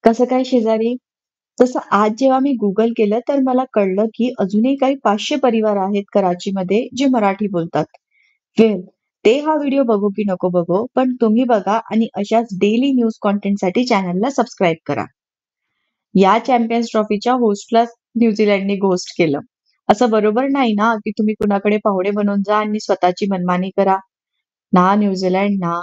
कसं काय शेजारी? तसं आज जेव्हा मी Google केलं तर मला कळलं, की अजूनही काही 500 परिवार आहेत कराचीमध्ये जे मराठी बोलतात. वेल, ते हा व्हिडिओ बघू की नको बघू, पण तुम्ही बघा आणि अशाच डेली न्यूज कंटेंटसाठी चॅनलला सबस्क्राईब करा. या चॅम्पियन्स ट्रॉफीच्या होस्टला न्यूझीलंडने घोस्ट केलं. असं बरोबर नाही ना, की तुम्ही कुणाकडे पाहुणे बनून जा आणि स्वतःची मनमानी करा. ना न्यूझीलंड ना.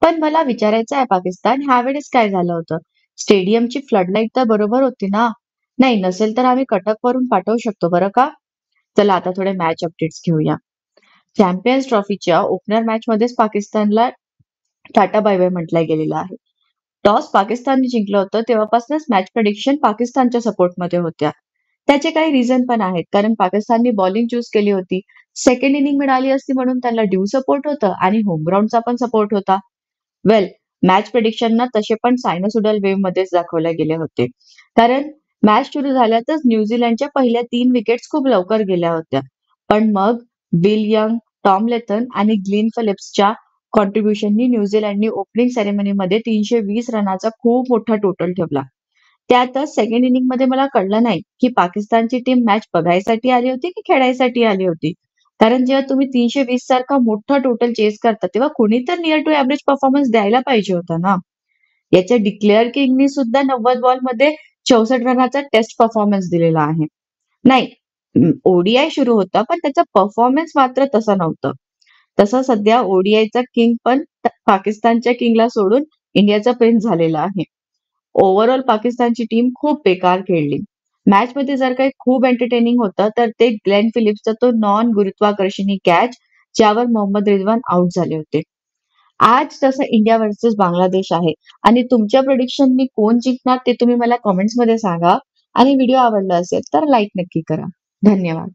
पण मला विचारायचं आहे पाकिस्तान ह्यावेळेस काय झालं होतं? स्टेडियमची फ्लडलाईट तर बरोबर होती ना? नाही नसेल तर आम्ही कटकवरून पाठवू शकतो बरं का? चला आता थोडे मॅच अपडेट्स घेऊया. चॅम्पियन्स ट्रॉफीच्या ओपनर मॅचमध्येच पाकिस्तानला टाटा बाय बाय म्हटलं गेलेलं आहे. टॉस पाकिस्तानने जिंकलं होतं तेव्हापासूनच मॅच प्रेडिक्शन पाकिस्तानच्या सपोर्टमध्ये होत्या. त्याचे काही रिझन पण आहेत कारण पाकिस्तानने बॉलिंग चूज केली होती. सेकंड इनिंग मिळाली असती म्हणून त्यांना ड्यू सपोर्ट होतं आणि होम ग्राउंडचा पण सपोर्ट होता. वेल, मॅच प्रेडिक्शनना तसे पण सायनोसॉइडल वेव्हमध्येच दाखवले गेले होते. कारण मॅच सुरू झाल्यातच न्यूझीलंडच्या पहिल्या 3 विकेट्स खूप लवकर गेल्या होत्या. पण मग विल यंग, टॉम लेथन आणि ग्लेन फिलिप्सच्या कॉन्ट्रिब्युशननी न्यूझीलंडनी ओपनिंग सेरेमनीमध्ये 320 रनाचा खूप मोठा टोटल ठेवला. त्यातच सेकंड इनिंगमध्ये मला कळलं नाही, की पाकिस्तानची टीम मॅच बघायसाठी आली होती की खेळायसाठी आली होती. कारण जेव्हा तुम्ही 320 सारखा मोठा टोटल चेस करता, तेव्हा कुणी तर निअर टू एव्हरेज परफॉर्मन्स द्यायला पाहिजे होता ना. याच्या डिक्लेअर किंगनी सुद्धा 90 बॉलमध्ये 64 रनाचा टेस्ट परफॉर्मन्स दिलेला आहे. नाही, ओडीआय सुरू होता, पण त्याचा परफॉर्मन्स मात्र तसं नव्हतं. तसं सध्या ओडीआयचा किंग पण पाकिस्तानच्या किंगला सोडून इंडियाचा प्रिन्स झालेला आहे. ओव्हरऑल पाकिस्तानची टीम खूप बेकार खेळली. मॅचमध्ये जर काही खूप एंटरटेनिंग होतं, तर ते ग्लेन फिलिप्सचा तो नॉन गुरुत्वाकर्षणी कॅच, ज्यावर मोहम्मद रिजवान आउट झाले होते. आज तसं इंडिया व्हर्सेस बांगलादेश आहे आणि तुमच्या प्रेडिक्शननी कोण जिंकणार ते तुम्ही मला कमेंट्समध्ये सांगा आणि व्हिडिओ आवडला असेल तर लाईक नक्की करा. धन्यवाद.